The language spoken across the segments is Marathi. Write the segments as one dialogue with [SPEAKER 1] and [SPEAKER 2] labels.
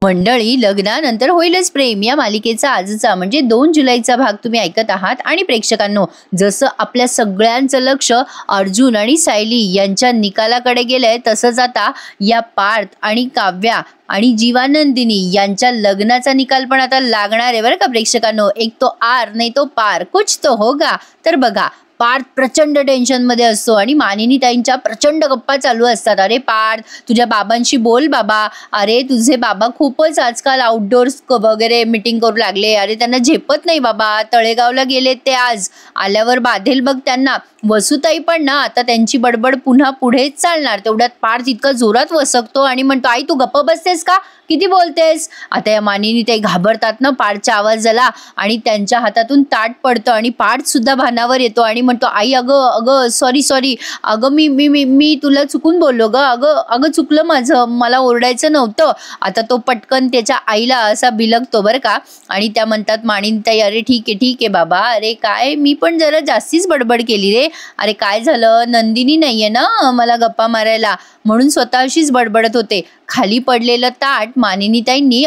[SPEAKER 1] मंडळी, लग्नानंतर होईलच प्रेम या मालिकेचा आजचा म्हणजे 2 जुलैचा भाग तुम्ही ऐकत आहात. आणि प्रेक्षकांनो, जसं आपल्या सगळ्यांचं लक्ष अर्जुन आणि सायली यांच्या निकालाकडे गेलंय, तसंच आता या पार्थ आणि काव्या आणि जीवानंदिनी यांच्या लग्नाचा निकाल पण आता लागणार आहे बरं का प्रेक्षकांनो. एक तो आर नाही तो पार, कुछ तो होगा. तर बघा, पार्थ प्रचंड टेन्शन मध्ये असतो आणि मानिनी ताईंच्या प्रचंड गप्पा चालू असतात. अरे पार्थ, तुझ्या बाबांशी बोल बाबा. अरे तुझे बाबा खूपच आजकाल आउटडोर्स वगैरे मीटिंग करू लागले. अरे त्यांना झेपत नाही बाबा. तळेगावला गेले ते, आज आल्यावर बाधेल बघ त्यांना. वसुताई पण ना आता त्यांची बडबड पुन्हा पुढेच चालणार. तेवढ्यात पार्थ इतका जोरात वसकतो आणि म्हणतो, आई तू गप्प बसतेस का, किती बोलतेस. आता या मानिनी ताई घाबरतात ना पार्थच्या आवाजाला आणि त्यांच्या हातातून ताट पडतं आणि पार्थ सुद्धा भानावर येतो आणि म्हणतो, आई अगं अगं सॉरी अगं मी मी मी मी तुला चुकून बोललो ग, अगं अगं चुकलं माझं, मला ओरडायचं नव्हतं. आता तो पटकन त्याच्या आईला असा बिलगतो बरं का. आणि त्या म्हणतात मानिनी ताई, अरे ठीक आहे बाबा. अरे काय, मी पण जरा जास्तीच बडबड केली रे. अरे काय झालं, नंदिनी नाहीये ना मला गप्पा मारायला, म्हणून स्वतःशीच बडबडत होते. खाली पडलेलं ताट मानिनीताईंनी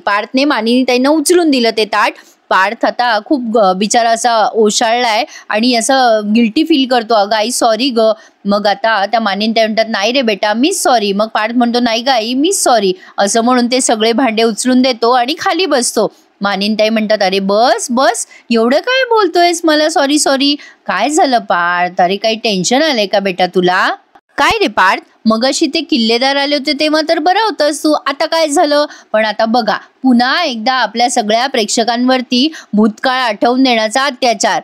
[SPEAKER 1] पार्थने मानिनीताईंना उचलून दिलं ते ताट. पार्थ आता खूप बिचारा असा ओशाळलाय आणि असं गिल्टी फील करतो. अगं आई सॉरी ग. मग आता त्या मानिनीताई म्हणतात, नाही रे बेटा मी सॉरी. मग पार्थ म्हणतो, नाही ग आई मी सॉरी. असं म्हणून ते सगळे भांडे उचलून देतो आणि खाली बसतो. मानिनीताई म्हणतात, अरे बस बस, एवढं काय बोलतोयस मला सॉरी. काय झालं पार्थ, अरे काही टेन्शन आलंय का बेटा तुला. काय रे पार्थ, मगाशी ते किल्लेदार आले होते तेव्हा तर बरं होतंस तू, आता काय झालं. पण आता बघा, पुन्हा एकदा आपल्या सगळ्या प्रेक्षकांवरती भूतकाळ आठवून देण्याचा अत्याचार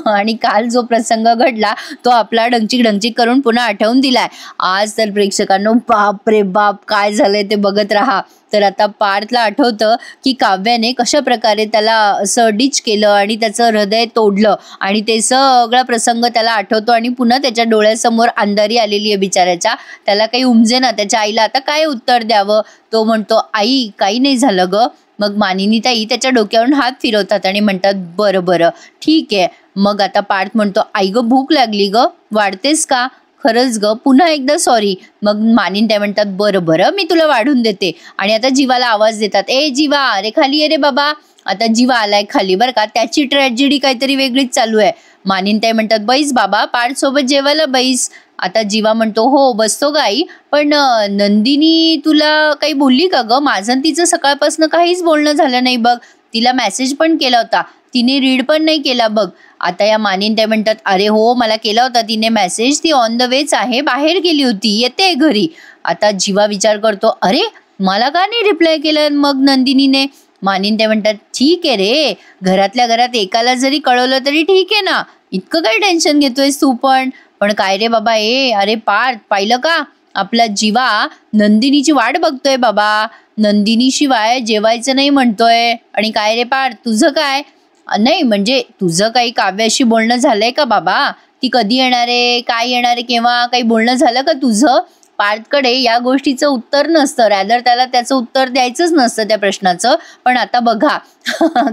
[SPEAKER 1] आणि काल जो प्रसंग घडला तो आपला डंचिक करून पुन्हा आठवून दिलाय. आज तर प्रेक्षकांनो बाप रे बाप काय झालंय ते बघत राहा. तर आता पार्थला आठवतं की काव्याने कशा प्रकारे त्याला असं डिच केलं आणि त्याचं हृदय तोडलं आणि ते सगळा प्रसंग त्याला आठवतो आणि पुन्हा त्याच्या डोळ्यासमोर अंधारी आलेली आहे बिचाऱ्याच्या. त्याला काही उमजे ना त्याच्या आईला आता काय उत्तर द्यावं. तो म्हणतो, आई काही नाही झालं ग. मग मानिनीताई त्याच्या डोक्यावरून हात फिरवतात आणि म्हणतात, बरं ठीक आहे. मग आता पार्थ म्हणतो, आई ग भूक लागली ग, वाढतेस का. खरंच ग, पुन्हा एकदा सॉरी. मग मानिनीताई म्हणतात, बरं मी तुला वाढून देते. आणि आता जीवाला आवाज देतात, ए जीवा अरे खाली ये रे बाबा. आता जीवा आलाय खाली बरं का. त्याची ट्रॅजेडी काहीतरी वेगळीच चालू आहे. मानिनीताई म्हणतात, बैस बाबा, पार्थ सोबत जेवायला बैस. आता जीवा म्हणतो, हो बसतो ग आई. पण नंदिनी तुला काही बोलली का ग. माझं तिचं सकाळपासून काहीच बोलणं झालं नाही बघ. तिला मेसेज पण केला होता, तिने रीड पण नाही केला बघ. आता या मानिनीताई म्हणतात, अरे हो मला केला होता तिने मेसेज, ती ऑन द वेच आहे, बाहेर गेली होती, येते घरी. आता जीवा विचार करतो, अरे मला का नाही रिप्लाय केला मग नंदिनीने. मानिनीताई म्हणतात, ठीक आहे रे, घरातल्या घरात एकाला जरी कळवलं तरी ठीक आहे ना, इतकं काही टेन्शन घेतोयस तू पण काय रे बाबा. अरे पार्थ पाहिलं का, आपला जीवा नंदिनीची वाट बघतोय बाबा, नंदिनीशिवाय जेवायचं नाही म्हणतोय. आणि काय रे पार्थ तुझं काय. नाही म्हणजे तुझं काही काव्याशी बोलणं झालंय का बाबा, ती कधी येणार आहे, काय येणार आहे, केव्हा काही बोलणं झालं का तुझं. पार्थकडे या गोष्टीचं उत्तर नसतं, रॅदर त्याला त्याचं उत्तर द्यायचंच नसतं त्या प्रश्नाचं. पण आता बघा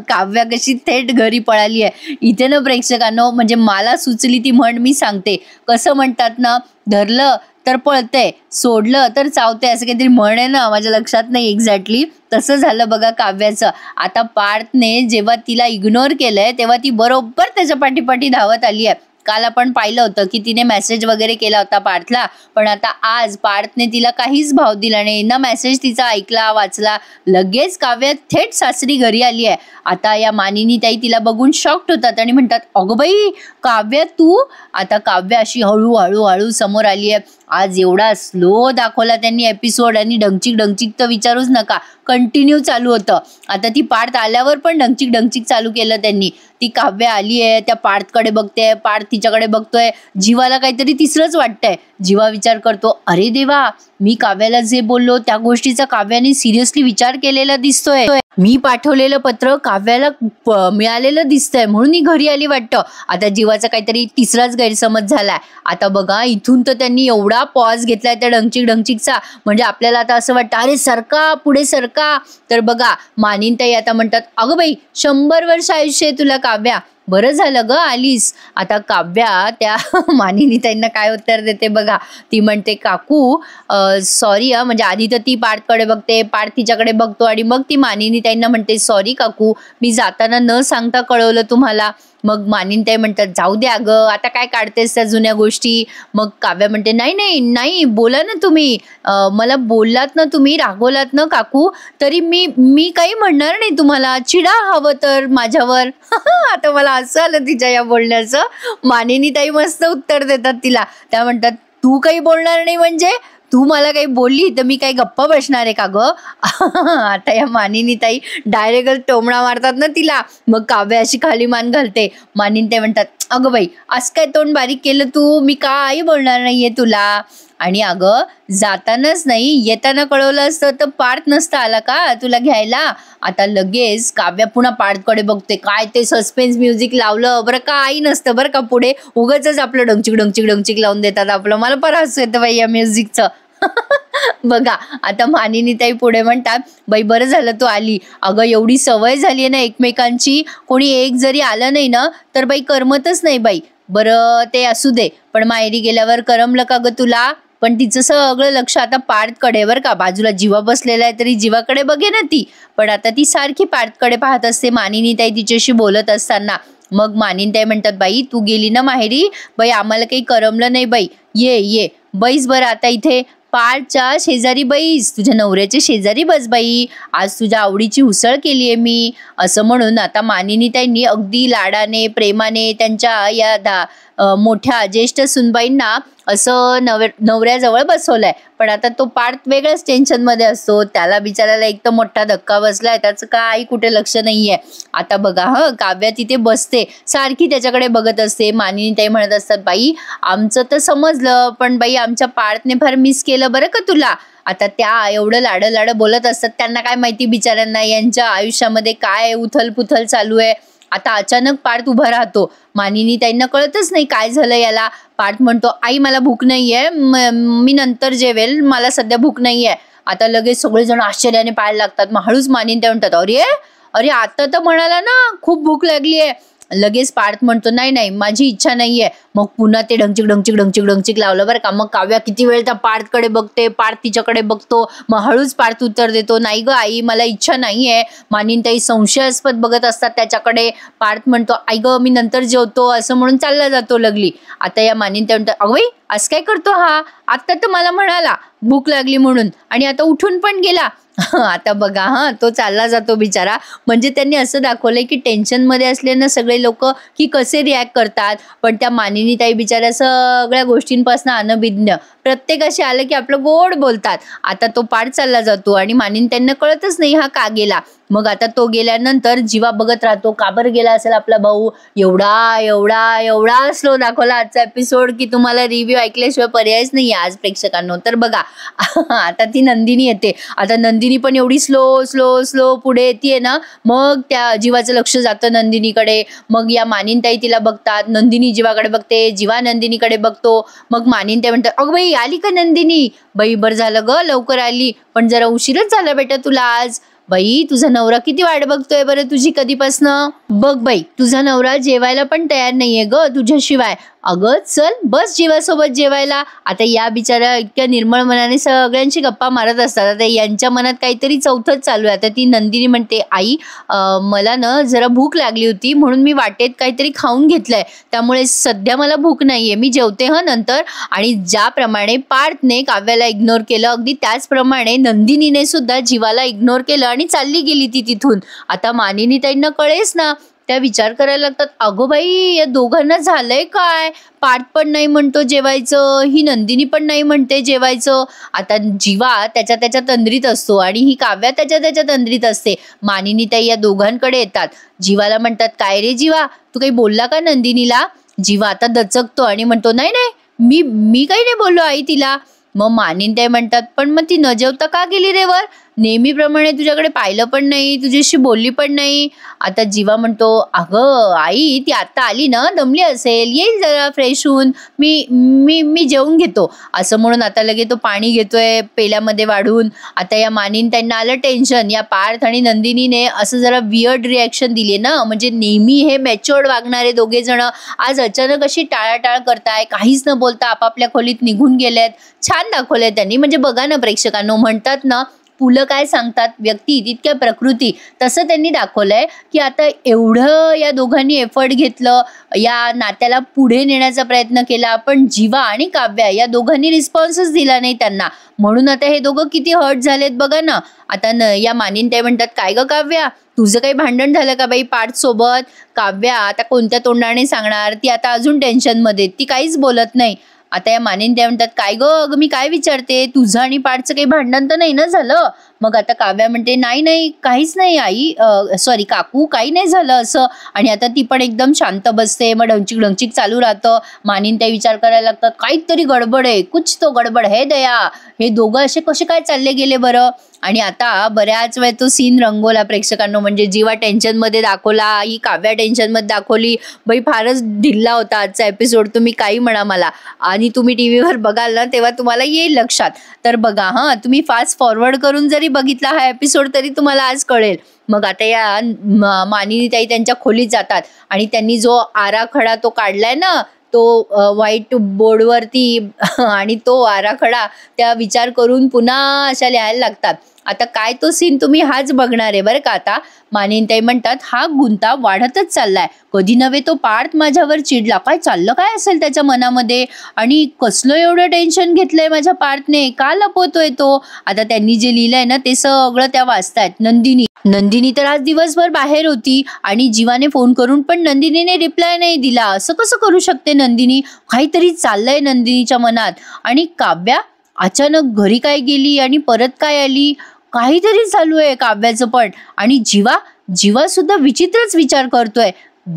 [SPEAKER 1] काव्या कशी थेट घरी पळाली आहे. इथे ना प्रेक्षकांनो, म्हणजे मला सुचली ती म्हण मी सांगते. कसं म्हणतात ना, धरलं तर पळतंय, सोडलं तर चावतंय, असं काहीतरी म्हण आहे ना, माझ्या लक्षात नाही एक्झॅक्टली. तसं झालं बघा काव्याचं. आता पार्थने जेव्हा तिला इग्नोर केलंय तेव्हा ती बरोबर त्याच्या पाठीपाठी धावत आली आहे. काल आपण पाहिलं होतं की तिने मेसेज वगैरे केला होता पार्थला, पण आता आज पार्थने तिला काहीच भाव दिला नाही ना, मेसेज तिचा ऐकला वाचला. लगेच काव्या थेट सासरी घरी आली आहे. आता या मानिनीताई तिला बघून शॉक्ड होतात आणि म्हणतात, अगं बाई काव्या तू. आता काव्या अशी हळू समोर आली आहे. आज एवढा स्लो दाखवला त्यांनी एपिसोड आणि डंचिक तर विचारूच नका, कंटिन्यू चालू होतं. आता ती पार्थ आल्यावर पण डंचिक चालू केलं त्यांनी. ती काव्या आली आहे, त्या पार्थकडे बघते, पार्थ तिच्याकडे बघतोय. जीवाला काहीतरी तिसरंच वाटतंय. जीवा विचार करतो, अरे देवा, मी काव्याला जे बोललो त्या गोष्टीचा काव्याने सिरियसली विचार केलेला दिसतोय. मी पाठवलेलं पत्र काव्याला मिळालेलं दिसतंय म्हणून ही घरी आली वाटतं. आता जीवाचा काहीतरी तिसराच गैरसमज झालाय. आता बघा इथून तर त्यांनी एवढा पॉज घेतलाय त्या डंचिकचा, म्हणजे आपल्याला आता असं वाटतं, अरे सरका पुढे सरका. तर बघा मानिनीताई आता म्हणतात, अगं बाई 100 वर्ष आयुष्य आहे तुला काव्या. बरं झालं ग आलीस. आता काव्या त्या मानिनीताईंना काय उत्तर देते बघा. ती म्हणते काकू सॉरी म्हणजे आधी तर ती पार्थकडे बघते, पार्थ तिच्याकडे बघतो आणि मग ती मानिनीताईंना म्हणते सॉरी काकू, मी जाताना न सांगता कळवलं तुम्हाला. मग मानिनीताई म्हणतात जाऊ द्या ग, आता काय काढतेस त्या जुन्या गोष्टी. मग काव्या म्हणते नाही नाही नाही, बोला ना तुम्ही, मला बोललात ना तुम्ही, रागवलात ना काकू, तरी मी काही म्हणणार नाही तुम्हाला, चिडा हवं तर माझ्यावर. आता मला असं आलं तिच्या या बोलण्याचं. मानिनीताई मस्त उत्तर देतात तिला. त्या म्हणतात तू काही बोलणार नाही म्हणजे, तू मला काही बोलली तर मी काही गप्पा बसणार आहे का ग. आता या मानिनीताई डायरेक्ट टोमणा मारतात ना तिला. मग काव्य अशी खाली मान घालते. मानिनीताई म्हणतात अगं बाई आज काय तोंड बारीक केलं तू, मी काही बोलणार नाहीये तुला. आणि अगं जातानाच नाही येताना कळवलं असतं तर पार्थ नसता आला का तुला घ्यायला. आता लगेच काव्या पुन्हा पार्थकडे बघते. काय ते सस्पेन्स म्युझिक लावलं बरं का, आई नसतं बरं का पुढे, उगाच आपलं डंचिक डंचिक डंचिक लावून देतात आपलं. मला परत हसू येतं बाई या म्युझिकचं. बघा आता मानिनीताई पुढे म्हणतात बाई बरं झालं तू आली. अगं एवढी सवय झाली आहे ना एकमेकांची, कोणी एक जरी आलं नाही ना तर बाई करमतच नाही बाई. बरं ते असू दे, पण माहेरी गेल्यावर करमलं का ग तुला. पण तिचं सगळं लक्ष आता पार्थकडे बरं का. बाजूला जीवा बसलेला आहे तरी जीवाकडे बघे ना ती, पण आता ती सारखी पार्थकडे पाहत असते मानिनीताई तिच्याशी बोलत असताना. मग मानिनीताई म्हणतात बाई तू गेली ना माहेरी, बाई आम्हाला काही करमलं नाही बाई, ये बैस बरं आता इथे पार्थच्या शेजारी बैस, तुझ्या नवऱ्याच्या शेजारी बस बाई, आज तुझ्या आवडीची उसळ केली आहे मी. असं म्हणून आता मानिनीताईंनी अगदी लाडाने प्रेमाने त्यांच्या या मोठ्या ज्येष्ठ सुनबाईंना असं नवऱ्याजवळ बसवलंय. पण आता तो पार्थ वेगळ्याच टेन्शनमध्ये असतो. त्याला बिचारायला एक तर मोठा धक्का बसलाय, त्याचं काही कुठे लक्ष नाहीये. आता बघा काव्या तिथे बसते, सारखी त्याच्याकडे बघत असते. मानिनीताई म्हणत असतात बाई आमचं तर समजलं, पण बाई आमच्या पार्थने फार मिस केलं बरं का तुला. आता त्या एवढं लाड बोलत असतात, त्यांना काय माहिती बिचाऱ्यांना यांच्या आयुष्यामध्ये काय उथल पुथल चालू आहे. आता अचानक पार्थ उभा राहतो. मानिनीताईंना कळतच नाही काय झालं याला. पार्थ म्हणतो आई मला भूक नाहीये, मी नंतर जेवेल, मला सध्या भूक नाहीये. आता लगेच सगळेजण आश्चर्याने पाहायला लागतात. मग हळूच मानिनीताई म्हणतात अरे आता तर म्हणाला ना खूप भूक लागली आहे. लगेच पार्थ म्हणतो नाही माझी इच्छा नाहीये. मग पुन्हा ते ढंचिक ढंचिक ढंचिक ढंचिक लावलं बरं का. मग काव्या किती वेळ त्या पार्थकडे बघते, पार्थ तिच्याकडे बघतो. मग हळूच पार्थ उत्तर देतो नाही ग आई मला इच्छा नाहीये. मानिनीताई संशयास्पद बघत असतात त्याच्याकडे. पार्थ म्हणतो आई ग मी नंतर जेवतो असं म्हणून चालला जातो लगली. आता या मानिनीताई म्हणतात अगं बाई असं काय करतो हा, आता तर मला म्हणाला भूक लागली म्हणून आणि आता उठून पण गेला. आता बघा तो चालला जातो बिचारा. म्हणजे त्यांनी असं दाखवलंय की टेन्शनमध्ये असलेले सगळे लोक की कसे रिॲक्ट करतात. पण त्या मानिनीताई बिचाऱ्या सगळ्या गोष्टींपासून अनभिज्ञ, प्रत्येकाशी आलं की आपलं गोड बोलतात. आता तो पाठ चालला जातो आणि मानिनीताईंना कळतच नाही हा का गेला. मग आता तो गेल्यानंतर जीवा बघत राहतो का बरं गेला असेल आपला भाऊ. एवढा स्लो दाखवला आजचा एपिसोड की तुम्हाला रिव्ह्यू ऐकल्याशिवाय पर्यायच नाही आज प्रेक्षकांनो. तर बघा आता ती नंदिनी येते. आता नंदिनी पण एवढी स्लो पुढे येते ना. मग त्या जीवाचं लक्ष जातं नंदिनीकडे. मग या मानिनीताई तिला बघतात, नंदिनी जीवाकडे बघते, जीवा नंदिनीकडे बघतो. मग मानिनीताई म्हणतात अगं बाई आली का नंदिनी. बाई बरं झालं ग लवकर आली, पण जरा उशीरच झाला बेटा तुला आज. बाई तुझा नवरा किती वाट बघतोय बरं तुझी कधीपासनं. बघ बाई तुझा नवरा जेवायला पण तयार नाहीये ग तुझ्याशिवाय. अगं चल बस जीवासोबत जेवायला. आता या बिचाऱ्या इतक्या निर्मळ मनाने सगळ्यांशी गप्पा मारत असतात. आता यांच्या मनात काहीतरी चौथंच चालू आहे. आता ती नंदिनी म्हणते आई मला ना जरा भूक लागली होती म्हणून मी वाटेत काहीतरी खाऊन घेतलंय, त्यामुळे सध्या मला भूक नाहीये, मी जेवते नंतर. आणि ज्याप्रमाणे पार्थने काव्याला इग्नोर केलं अगदी त्याचप्रमाणे नंदिनीने सुद्धा जीवाला इग्नोर केलं आणि चालली गेली ती तिथून. आता मानिनीताईंना कळेच ना, त्या विचार करायला लागतात अगो बाई या दोघांना झालंय काय. पार्थ पण नाही म्हणतो जेवायचं, ही नंदिनी पण नाही म्हणते जेवायचं. आता जीवा त्याच्या तंद्रीत असतो आणि ही काव्या त्याच्या तंद्रीत असते. मानिनीताई या दोघांकडे येतात. जीवाला म्हणतात काय रे जीवा तू काही बोलला का नंदिनीला. जीवा आता दचकतो आणि म्हणतो नाही मी काही नाही बोललो आई तिला. मग मानिनीताई म्हणतात पण मग ती न जेवता का गेली रे वर. नेहमीप्रमाणे तुझ्याकडे पाहिलं पण नाही, तुझ्याशी बोलली पण नाही. आता जीवा म्हणतो, अगं आई ती आता आली ना, दमली असेल, येईल जरा फ्रेश होऊन, मी मी मी जेवून घेतो असं म्हणून आता लगे तो पाणी घेतोय पेल्यामध्ये वाढून. आता या मानिन त्यांना आलं टेन्शन, या पार्थ आणि नंदिनीने असं जरा वियर्ड रिॲक्शन दिली ना, म्हणजे नेहमी हे मॅच्युअर्ड वागणारे दोघे जण आज अचानक अशी टाळाटाळ करताय, काहीच न बोलता आपापल्या खोलीत निघून गेलेत. छान दाखवलंय त्यांनी. म्हणजे बघा ना प्रेक्षकांनो, म्हणतात ना पुलं काय सांगतात, व्यक्ती तितक्या प्रकृती, तसं त्यांनी दाखवलंय की आता एवढं या दोघांनी एफर्ट घेतलं, या नात्याला पुढे नेण्याचा प्रयत्न केला, पण जीवा आणि काव्या या दोघांनी रिस्पॉन्सच दिला नाही त्यांना. म्हणून आता हे दोघं किती हर्ट झालेत बघा ना. आता या मानिन ते म्हणतात, काय ग काव्या, तुझं काही भांडण झालं का बाई पार्थ सोबत? काव्या आता कोणत्या तोंडाने सांगणार, ती आता अजून टेन्शनमध्ये, ती काहीच बोलत नाही. आता या मानिन त्या म्हणतात, काय ग मी काय विचारते, तुझं आणि पार्थचं काही भांडण तर नाही ना झालं? मग आता काव्या म्हणते, नाही नाही काहीच नाही आई, सॉरी काकू, काही नाही झालं असं. आणि आता ती पण एकदम शांत बसते. मग ढंचिक ढंचिक चालू राहतं. मानिन त्या विचार करायला लागतात, काहीतरी गडबड आहे, कुछ तो गडबड है दया, हे दोघं असे कसे काय चालले गेले बरं? आणि आता बऱ्याच वेळ तो सीन रंगवला प्रेक्षकांनो. म्हणजे जीवा टेन्शनमध्ये दाखवला, ही काव्या टेन्शनमध्ये दाखवली. बाई फारच ढिल्ला होता आजचा एपिसोड, तुम्ही काही म्हणा मला. आणि तुम्ही टीव्हीवर बघाल ना तेव्हा तुम्हाला येईल लक्षात. तर बघा हां, तुम्ही फास्ट फॉरवर्ड करून जरी बघितला हा एपिसोड तरी तुम्हाला आज कळेल. मग आता या मानिनी ताई त्यांच्या खोलीत जातात आणि त्यांनी जो आराखडा तो काढलाय ना, तो व्हाईट बोर्डवरती आणि तो आराखडा त्या विचार करून पुन्हा अशा लिहायला लागतात. आता काय तो सीन तुम्ही हाच बघणार आहे बरं का. आता मानिनताई म्हणतात, हा गुंता वाढतच चाललाय, कधी नव्हे तो पार्थ माझ्यावर चिडला, काय चाललं काय असेल त्याच्या मनामध्ये, आणि कसलं एवढं टेन्शन घेतलंय माझ्या पार्थने, का लपवतोय तो. आता त्यांनी जे लिहिलंय ना ते सगळं त्या वाचतायत. नंदिनी तर आज दिवसभर बाहेर होती आणि जीवाने फोन करून पण नंदिनीने रिप्लाय नाही दिला. असं कसं करू शकते नंदिनी, काहीतरी चाललंय नंदिनीच्या मनात. आणि काव्या अचानक घरी काय गेली आणि परत काय आली, काहीतरी चालू आहे काव्याचं पण. आणि जीवा सुद्धा विचित्रच विचार करतोय,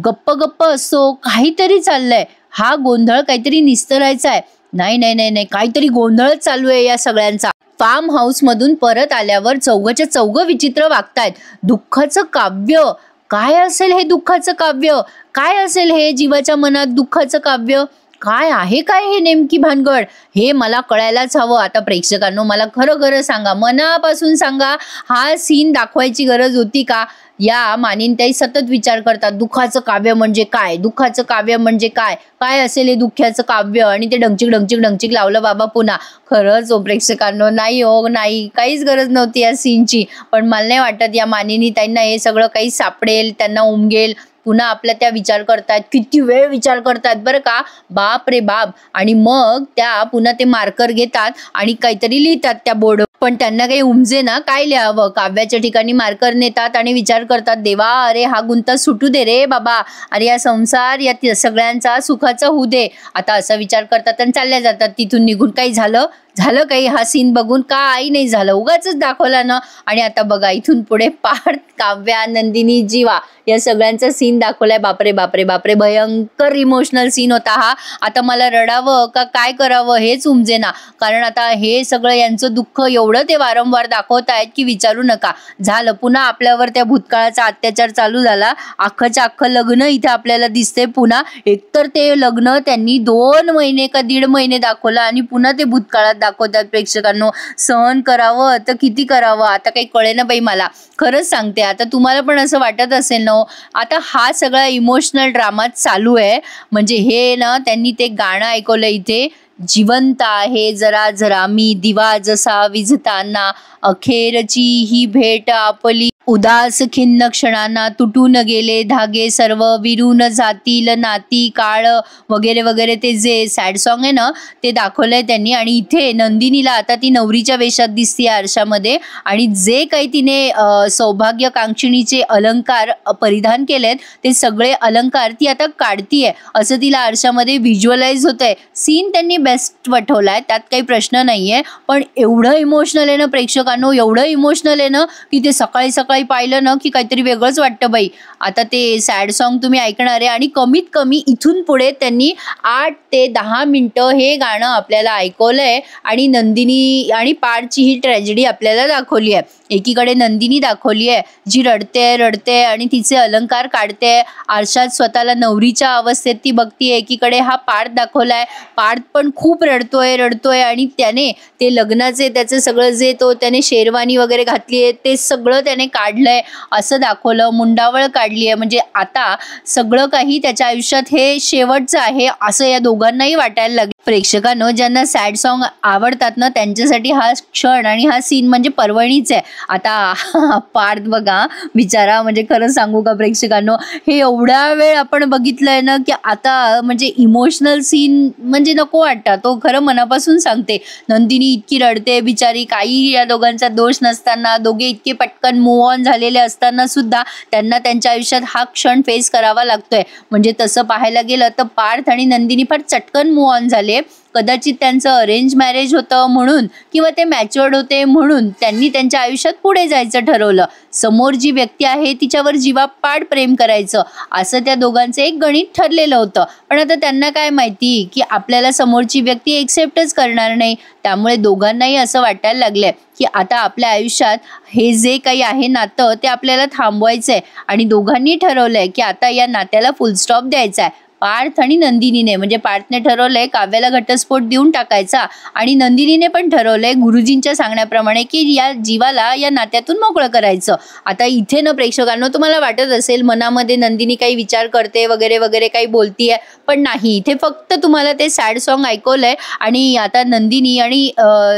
[SPEAKER 1] गप्प गप्प असतो, काहीतरी चाललंय, हा गोंधळ काहीतरी निस्तरायचा आहे. नाही नाही नाही नाही काहीतरी गोंधळच चालू आहे या सगळ्यांचा. फार्म हाऊस मधून परत आल्यावर चौघच्या चौघ विचित्र वागतायत. दुःखाचं काव्य, काय असेल हे दुःखाचं काव्य, काय असेल हे जीवाच्या मनात दुःखाचं काव्य, काय आहे काय हे नेमकी भानगड, हे मला कळायलाच हवं. आता प्रेक्षकांनो मला खरं सांगा, मनापासून सांगा, हा सीन दाखवायची गरज होती का? या मानिनताई सतत विचार करतात, दुःखाचं काव्य म्हणजे काय, दुःखाचं काव्य म्हणजे काय, काय असेल हे दुःखाचं काव्य. आणि ते ढंचिक लावलं बाबा पुन्हा. खरंच हो प्रेक्षकांनो, नाही हो नाही, काहीच गरज नव्हती या सीनची. पण मला नाही वाटत या मानिनीताईंना हे सगळं काही सापडेल, त्यांना उमगेल. पुन्हा आपल्या त्या विचार करतात, किती वेळ विचार करतात बरं का, बाप रे बाप. आणि मग त्या पुन्हा ते मार्कर घेतात आणि काहीतरी लिहितात त्या बोर्ड, पण त्यांना काही उमजे ना काय लिहावं. काव्याच्या ठिकाणी मार्कर नेतात आणि विचार करतात, देवा अरे हा गुंता सुटू दे रे बाबा, अरे या संसार या सगळ्यांचा सुखाचा होऊ दे. आता असा विचार करतात आणि चालल्या जातात तिथून निघून. काही झालं काही हा सीन बघून, काही नाही झालं, उगाचच दाखवला ना. आणि आता बघा इथून पुढे पार्थ, काव्या, नंदिनी, जीवा या सगळ्यांचा सीन दाखवलाय. बापरे बापरे बापरे, भयंकर इमोशनल सीन होता हा. आता मला रडावं का काय करावं हेच उमजे ना. कारण आता हे सगळं यांचं दुःख एवढं ते वारंवार दाखवत आहेत की विचारू नका. झालं पुन्हा आपल्यावर त्या भूतकाळाचा अत्याचार चालू झाला. अख्खंच्या अख्खं लग्न इथे आपल्याला दिसते पुन्हा. एकतर ते लग्न त्यांनी 2 महिने का 1.5 महिने दाखवलं आणि पुन्हा ते भूतकाळात दाखवतात. प्रेक्षकांनो सहन करावं तर किती करावं, आता काही कळे ना बाई मला, खरंच सांगते. आता तुम्हाला पण असं वाटत असेल ना. आता हा सगळा इमोशनल ड्रामा चालू आहे. म्हणजे हे ना त्यांनी ते गाणं ऐकवलं इथे, जिवंत आहे जरा जरा मी दिवा जसा विझताना, अखेरची ही भेट आपली, उदास खिन्न क्षणांना, तुटून गेले धागे सर्व, विरून जातील नाती काळ, वगैरे वगैरे. ते जे सॅड सॉन्ग आहे ना ते दाखवलंय त्यांनी. आणि इथे नंदिनीला आता ती नवरीच्या वेशात दिसते आरशामध्ये, आणि जे काही तिने सौभाग्यकांक्षिणीचे अलंकार परिधान केलेत ते सगळे अलंकार ती आता काढतीये असं तिला आरशामध्ये व्हिज्युअलाइज होतंय. सीन त्यांनी बेस्ट वठवलाय, त्यात काही प्रश्न नाहीये. पण एवढं इमोशनल आहे ना प्रेक्षकांना, प्रेक्षकांनो एवढं इमोशनल आहे ना की ते सकाळी सकाळी पाहिलं ना की काहीतरी वेगळंच वाटतं बाई. आता ते सॅड सॉन्ग तुम्ही ऐकणार आहे आणि कमीत कमी इथून पुढे त्यांनी 8 ते 10 मिनिटं हे गाणं आपल्याला ऐकवलंय आणि नंदिनी आणि पार्थची ही ट्रॅजेडी आपल्याला दाखवली आहे. एकीकडे नंदिनी दाखवली आहे जी रडते आणि तिचे अलंकार काढते, आरशात स्वतःला नवरीच्या अवस्थेत ती बघतीये. एकीकडे हा पार्थ दाखवलाय, पार्थ पण खूप रडतोय आणि त्याने ते लग्नाचे त्याचं सगळं जे त्याने शेरवानी वगैरे घातली आहे ते सगळं त्याने काढलंय असं दाखवलं, मुंडावळ काढली आहे. म्हणजे आता सगळं काही त्याच्या आयुष्यात हे शेवटचं आहे असं या दोघांनाही वाटायला लागलं. प्रेक्षकांनो ज्यांना सॅड सॉन्ग आवडतात ना त्यांच्यासाठी हा क्षण आणि हा सीन म्हणजे पर्वणीच आहे. आता पार्थ बघा बिचारा, म्हणजे खरं सांगू का प्रेक्षकांनो, हे एवढ्या वेळ आपण बघितलंय ना की आता म्हणजे इमोशनल सीन म्हणजे नको वाटतं. तो खरं मनापासून सांगते, नंदिनी इतकी रडते बिचारी, काही या दोघांचा दोष नसताना, दोघे इतके पटकन मूव ऑन झालेले असताना सुद्धा त्यांना त्यांच्या आयुष्यात हा क्षण फेस करावा लागतोय. म्हणजे तसं पाहायला गेलं तर पार्थ आणि नंदिनी फार चटकन मूव ऑन झाले. कदाचित त्यांचं अरेंज मॅरेज होतं म्हणून किंवा ते मॅच्युअर्ड होते म्हणून त्यांनी त्यांच्या आयुष्यात पुढे जायचं ठरवलं. समोर जी व्यक्ती आहे तिच्यावर जीवापाड प्रेम करायचं असं त्या दोघांचं एक गणित ठरलेलं होतं. पण आता त्यांना काय माहिती की आपल्याला समोरची व्यक्ती एक्सेप्टच करणार नाही. त्यामुळे दोघांनाही असं वाटायला लागलंय की आता आपल्या आयुष्यात हे जे काही आहे नातं ते आपल्याला थांबवायचंय आणि दोघांनी ठरवलंय की आता या नात्याला फुल स्टॉप द्यायचा आहे. पार्थ आणि नंदिनीने, म्हणजे पार्थने ठरवलंय काव्याला घटस्फोट देऊन टाकायचा आणि नंदिनीने पण ठरवलंय गुरुजींच्या सांगण्याप्रमाणे की या जीवाला या नात्यातून मोकळं करायचं. आता इथे ना प्रेक्षकांनो तुम्हाला वाटत असेल मनामध्ये नंदिनी काही विचार करते वगैरे वगैरे काही बोलतीये, पण नाही, इथे फक्त तुम्हाला ते सॅड सॉन्ग ऐकवलंय आणि आता नंदिनी आणि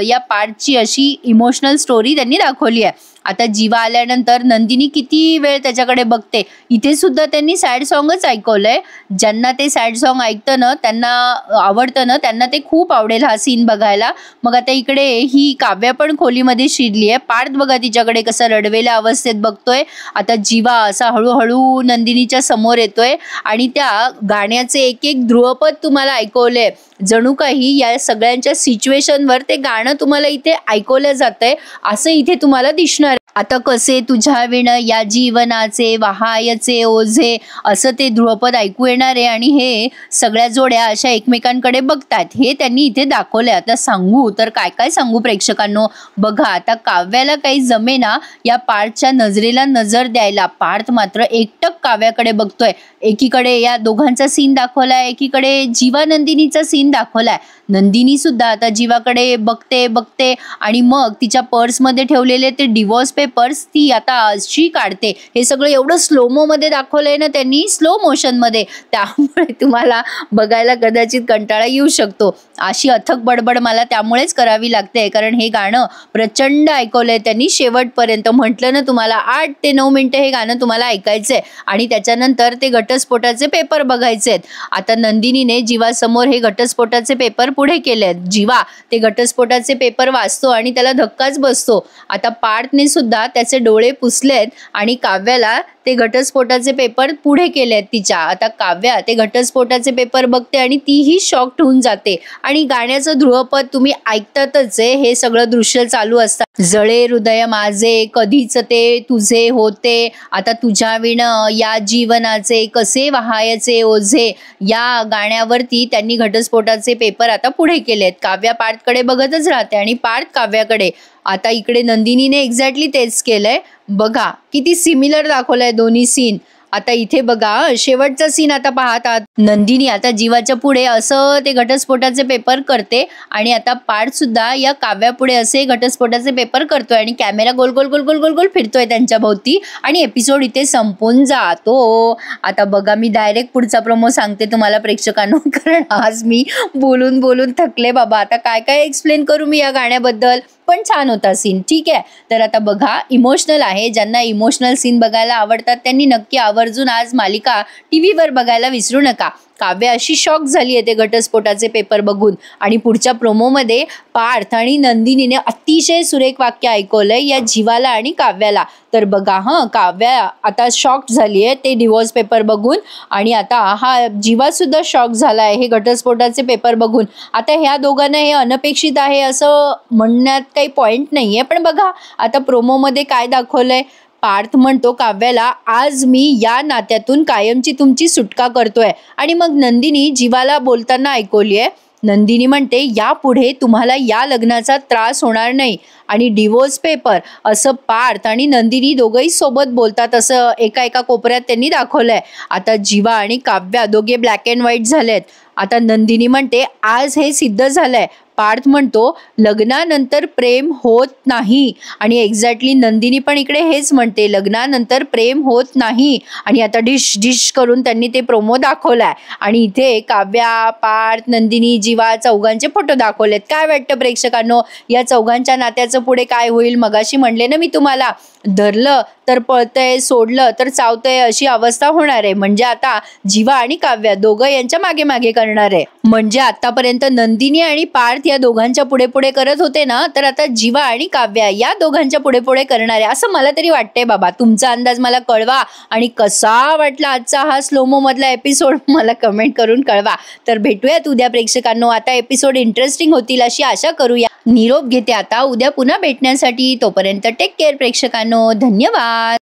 [SPEAKER 1] या पार्थची अशी इमोशनल स्टोरी त्यांनी दाखवली आहे. आता जीवा आल्यानंतर नंदिनी किती वेळ त्याच्याकडे बघते, इथे सुद्धा त्यांनी सॅड सॉन्गच ऐकवलंय. ज्यांना ते सॅड सॉन्ग ऐकतं ना, त्यांना आवडतं ना, त्यांना ते खूप आवडेल हा सीन बघायला. मग आता इकडे ही काव्या पण खोलीमध्ये शिरली आहे. पार्थ बघा तिच्याकडे कसं रडवेल्या अवस्थेत बघतोय. आता जीवा असा हळूहळू नंदिनीच्या समोर येतोय आणि त्या गाण्याचे एक एक ध्रुवपद तुम्हाला ऐकवले, जणू काही या सगळ्यांच्या सिच्युएशनवर ते गाणं तुम्हाला इथे ऐकवलं जातंय असं इथे तुम्हाला दिसणार. आता कसे तुझ्या विण या जीवनाचे वाहायचे ओझे असं ते ध्रुवपद ऐकू येणार आहे आणि हे सगळ्या जोड्या अशा एकमेकांकडे बघतात हे त्यांनी इथे दाखवलंय. आता सांगू तर काय काय सांगू प्रेक्षकांनो, बघा आता काव्याला काही जमेना या पार्थच्या नजरेला नजर द्यायला. पार्थ मात्र एकटक काव्याकडे बघतोय. एकीकडे या दोघांचा सीन दाखवलाय, एकीकडे जीवा नंदिनीचा सीन दाखवलाय. नंदिनी सुद्धा आता जीवाकडे बघते आणि मग तिच्या पर्समध्ये ठेवलेले ते डिवोर्स पेपर्स ती आता अशी काढते. हे सगळं एवढं स्लोमो मध्ये दाखवलंय ना त्यांनी, स्लो मोशन मध्ये, त्यामुळे तुम्हाला बघायला कदाचित कंटाळा येऊ शकतो. अशी अथक बडबड मला त्यामुळेच करावी लागते कारण हे गाणं प्रचंड ऐकवलंय त्यांनी शेवटपर्यंत. म्हटलं ना तुम्हाला 8 ते 9 मिनिटं हे गाणं तुम्हाला ऐकायचंय आणि त्याच्यानंतर ते घटस्फोटाचे पेपर बघायचेत. आता नंदिनीने जीवासमोर हे घटस्फोटाचे पेपर पुढे केलेत. जीवा ते घटस्फोटाचे पेपर वाचतो आणि त्याला धक्काच बसतो. आता पार्थने सुद्धा त्याचे डोळे पुसलेत आणि काव्याला ते घटस्फोटाचे पेपर पुढे केलेत तिच्या. आता काव्या ते घटस्फोटाचे पेपर बघते आणि तीही शॉक्ड होऊन जाते आणि गाण्याचं ध्रुवपद तुम्ही ऐकतातच आहे. हे सगळं दृश्य चालू असतात. जळे हृदय माझे कधीच ते तुझे होते, आता तुझ्या विण या जीवनाचे कसे वाहायचे ओझे, या गाण्यावरती त्यांनी घटस्फोटाचे पेपर आता पुढे केलेत. काव्या पार्थकडे बघतच राहते आणि पार्थ काव्याकडे. आता इकडे नंदिनीने एक्झॅक्टली तेच केलंय. बघा किती सिमिलर दाखवलंय दोन्ही सीन. आता इथे बघा शेवटचा सीन आता पाहतात. नंदिनी आता जीवाच्या पुढे असं ते घटस्फोटाचे पेपर करते आणि आता पार्थ सुद्धा या काव्यापुढे असे घटस्फोटाचे पेपर करतोय आणि कॅमेरा गोल गोल गोल गोल गोल गोल फिरतोय त्यांच्या भोवती आणि एपिसोड इथे संपून जातो. आता बघा मी डायरेक्ट पुढचा प्रोमो सांगते तुम्हाला प्रेक्षकांनो, कारण आज मी बोलून बोलून थकले बाबा. आता काय काय एक्सप्लेन करू मी या गाण्याबद्दल, पण छान होता सीन. ठीक आहे, तर आता बघा इमोशनल आहे. ज्यांना इमोशनल सीन बघायला आवडतात त्यांनी नक्की आवर्जून आज मालिका टीव्हीवर बघायला विसरू नका. काव्या अशी शॉक झाली आहे ते घटस्फोटाचे पेपर बघून. आणि पुढच्या प्रोमोमध्ये पार्थ आणि नंदिनीने अतिशय सुरेख वाक्य ऐकवलंय या जीवाला आणि काव्याला. तर बघा काव्या आता शॉक झाली आहे ते डिवोर्स पेपर बघून, आणि आता हा जीवा सुद्धा शॉक झाला आहे हे घटस्फोटाचे पेपर बघून. आता ह्या दोघांना हे अनपेक्षित आहे असं म्हणण्यात काही पॉइंट नाहीये, पण बघा आता प्रोमोमध्ये काय दाखवलंय. पार्थ म्हणतो काव्याला, आज मी या नात्यातून कायमची तुमची सुटका करतोय. आणि मग नंदिनी जीवाला बोलताना ऐकवली आहे. नंदिनी म्हणते, यापुढे तुम्हाला या लग्नाचा त्रास होणार नाही. आणि डिवोर्स पेपर असं पार्थ आणि नंदिनी दोघंही सोबत बोलतात असं एका कोपऱ्यात त्यांनी दाखवलंय. आता जीवा आणि काव्या दोघे ब्लॅक अँड व्हाईट झालेत. आता नंदिनी म्हणते, आज हे सिद्ध झालंय. पार्थ म्हणतो, लग्नानंतर प्रेम होत नाही. आणि एक्झॅक्टली नंदिनी पण इकडे हेच म्हणते, लग्नानंतर प्रेम होत नाही. आणि आता डिश डिश करून त्यांनी ते प्रोमो दाखवलाय. आणि इथे काव्या, पार्थ, नंदिनी, जीवा चौघांचे फोटो दाखवलेत. काय वाटतं प्रेक्षकांनो, या चौघांच्या नात्याचं पुढे काय होईल? मगाशी म्हणले ना मी तुम्हाला, धरलं तर पळतंय, सोडलं तर चावतंय अशी अवस्था होणार आहे. म्हणजे आता जीवा आणि काव्या दोघं यांच्या मागे मागे करणार आहे. म्हणजे आतापर्यंत नंदिनी आणि पार्थ या दोघांच्या पुढे पुढे करत होते ना, तर आता जीवा आणि काव्या या दोघांच्या पुढे पुढे करणार आहे असं मला तरी वाटतंय बाबा. तुमचा अंदाज मला कळवा. आणि कसा वाटला आजचा हा स्लोमो मधला एपिसोड मला कमेंट करून कळवा. तर भेटूयात उद्या प्रेक्षकांनो. आता एपिसोड इंटरेस्टिंग होतील अशी आशा करूया. निरोप घेते आता उद्या पुन्हा भेटण्यासाठी. तोपर्यंत टेक केअर प्रेक्षकांनो. धन्यवाद.